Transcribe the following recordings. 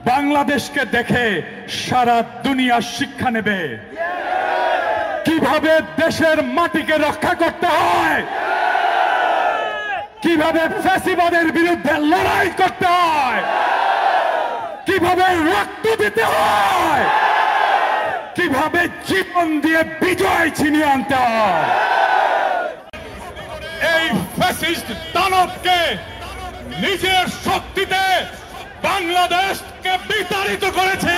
বাংলাদেশকে দেখে সারা দুনিয়া শিক্ষা নেবে কিভাবে দেশের মাটিকে রক্ষা করতে হয়, কিভাবে ফ্যাসিবাদের বিরুদ্ধে লড়াই করতে হয়, কিভাবে রক্ত দিতে হয়, কিভাবে জীবন দিয়ে বিজয় ছিনিয়ে আনতে হয়। এই ফ্যাসিস্ট দানবকে নিজের শক্তিতে বাংলাদেশকে বিতাড়িত করেছে।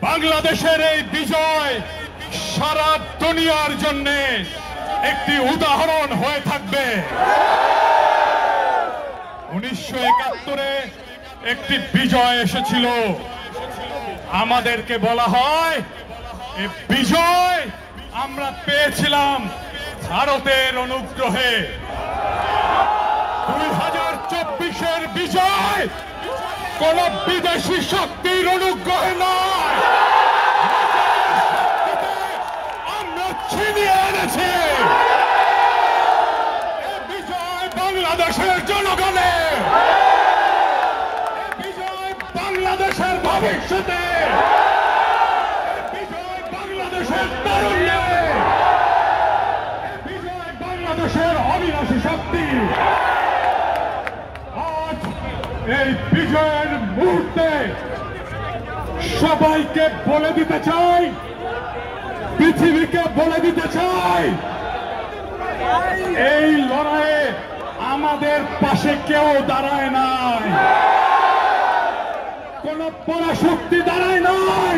বাংলাদেশের এই বিজয় সারা দুনিয়ার জন্য একটি উদাহরণ হয়ে থাকবে। 1971-এ একটি বিজয় এসেছিল, আমাদেরকে বলা হয় এই বিজয় আমরা পেয়েছিলাম ভারতের অনুগ্রহে। 2024-এর বিজয় কোন বিদেশি শক্তির অনুগ্রহে নয়, আমরা ছিনিয়ে এনেছি। এই বিজয় বাংলাদেশের জনগণের, এই বিজয় বাংলাদেশের ভবিষ্যতে, এই বিজয় বাংলাদেশের তারুণ্যের, এই বিজয় বাংলাদেশের অবিনাশী শক্তি। আজ এই বিজয়ের মুহূর্তে সবাইকে বলে দিতে চাই, পৃথিবীকে বলে দিতে চাই, এই লড়াইয়ে আমাদের পাশে কেউ দাঁড়ায় নাই, কোন পরাশক্তি দাঁড়ায় নাই,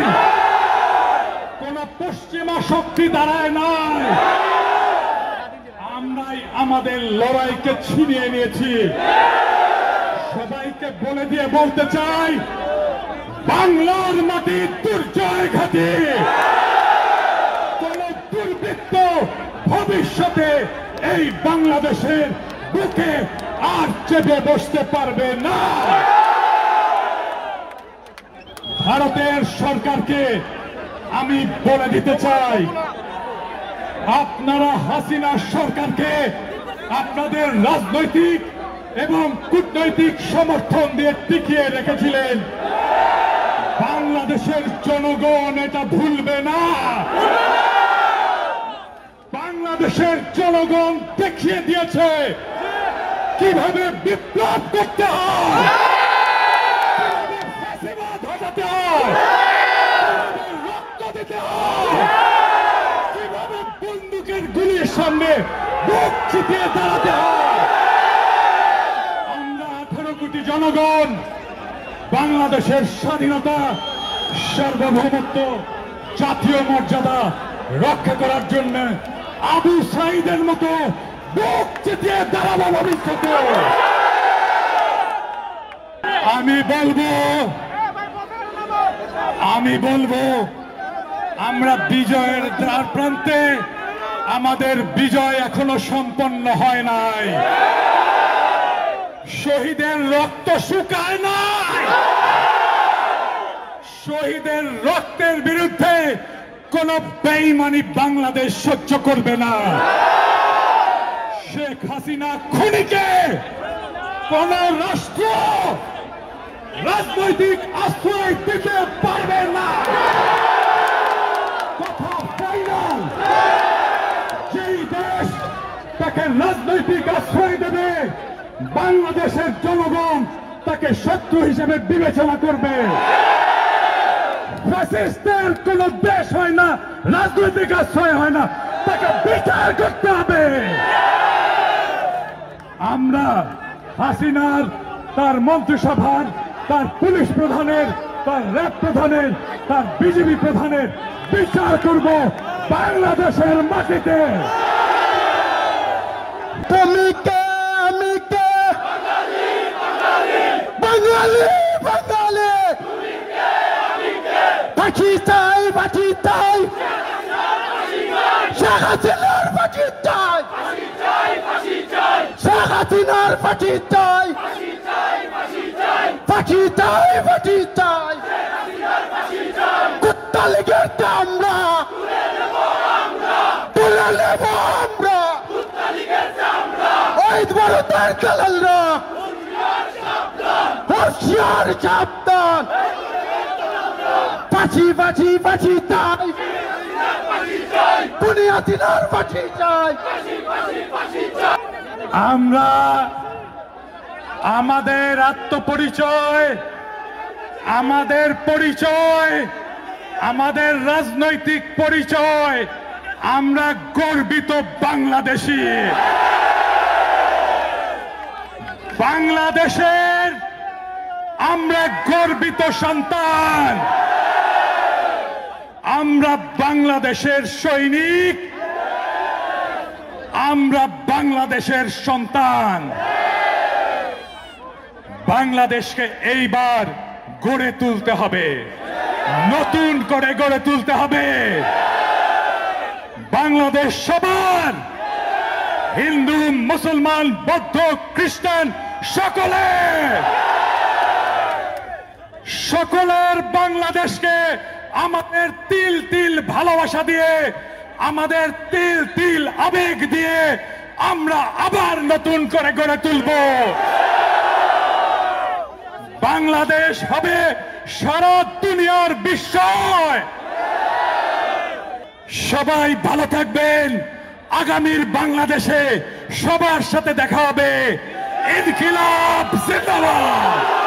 কোন পশ্চিমা শক্তি দাঁড়ায় নাই। আমরাই আমাদের লড়াইকে ছিনিয়ে নিয়েছি। সবাইকে বলে দিয়ে বলতে চাই, বাংলার মাটি দুর্জয় ঘাঁটি, কোন দুর্বৃত্ত ভবিষ্যতে এই বাংলাদেশের বুকে আর চেপে বসতে পারবে না। ভারতের সরকারকে আমি বলে দিতে চাই, আপনারা হাসিনা সরকারকে আপনাদের রাজনৈতিক এবং কূটনৈতিক সমর্থন দিয়ে টিকিয়ে রেখেছিলেন। বাংলাদেশের জনগণ এটা ভুলবে না। বাংলাদেশের জনগণ দেখিয়ে দিয়েছে কিভাবে বিপ্লব করতে হয়, কিভাবে ফ্যাসিবাদ হটাতে হয়, কিভাবে রক্ত দিতে হয়, কিভাবে বন্দুকের গুলির সামনে বুক চিতিয়ে দাঁড়াতে হয়। আমরা 18 কোটি জনগণ বাংলাদেশের স্বাধীনতা, সার্বভৌমত্ব, জাতীয় মর্যাদা রক্ষা করার জন্য আবু সাঈদের মতো বুক চিতিয়ে দাঁড়াবো ভবিষ্যতে। আমি বলবো আমরা বিজয়ের দ্বার প্রান্তে, আমাদের বিজয় এখনো সম্পন্ন হয় নাই। শহীদের রক্ত শুকায় নাই। শহীদের রক্তের বিরুদ্ধে কোন বেঈমানি বাংলাদেশ সহ্য করবে না। শেখ হাসিনা খুনিকে কোন রাষ্ট্র রাজনৈতিক আশ্রয় দিতে পারবে না। কথা ফাইনাল, যেই দেশ তাকে রাজনৈতিক আশ্রয় দেবে, বাংলাদেশের জনগণ তাকে শত্রু হিসেবে বিবেচনা করবে। ফ্যাসিস্টের কোন দেশ হয় না রাজনৈতিক আশ্রয় হয় না, তাকে বিচার করতে হবে। আমরা হাসিনার, তার মন্ত্রিসভার, তার পুলিশ প্রধানের, তার র্যাব প্রধানের, তার বিজিবি প্রধানের বিচার করব বাংলাদেশের মাটিতে। তুমি কে, আমি কে, বাঙালি বাঙালি, ফাঁসি চাই, ফাঁসি চাই, শেখ হাসিনার ফাঁসি চাই, শেখ হাসিনার ফাঁসি চাই, ফাঁসি চাই, ফাঁসি চাই, কুত্তা লীগের চামড়া তুলে নেব আমরা, ওই ভারতের দালালরা হুঁশিয়ার সাবধান ফাঁসি ফাঁসি ফাঁসি চাই বুনিয়াদিনার ফাঁসি চাই আমরা আমাদের আত্মপরিচয়, আমাদের পরিচয়, আমাদের রাজনৈতিক পরিচয়, আমরা গর্বিত বাংলাদেশী। বাংলাদেশের আমরা গর্বিত সন্তান। আমরা বাংলাদেশের সৈনিক, আমরা বাংলাদেশের সন্তান। বাংলাদেশকে এইবার গড়ে তুলতে হবে, নতুন করে গড়ে তুলতে হবে। বাংলাদেশ সবার, হিন্দু, মুসলমান, বৌদ্ধ, খ্রিস্টান সকলের বাংলাদেশকে আমাদের তিল তিল ভালোবাসা দিয়ে, আমাদের তিল তিল আবেগ দিয়ে আমরা আবার নতুন করে গড়ে তুলব। বাংলাদেশ হবে সারা দুনিয়ার বিস্ময়। সবাই ভালো থাকবেন। আগামীর বাংলাদেশে সবার সাথে দেখা হবে। ইনকিলাব জিন্দাবাদ।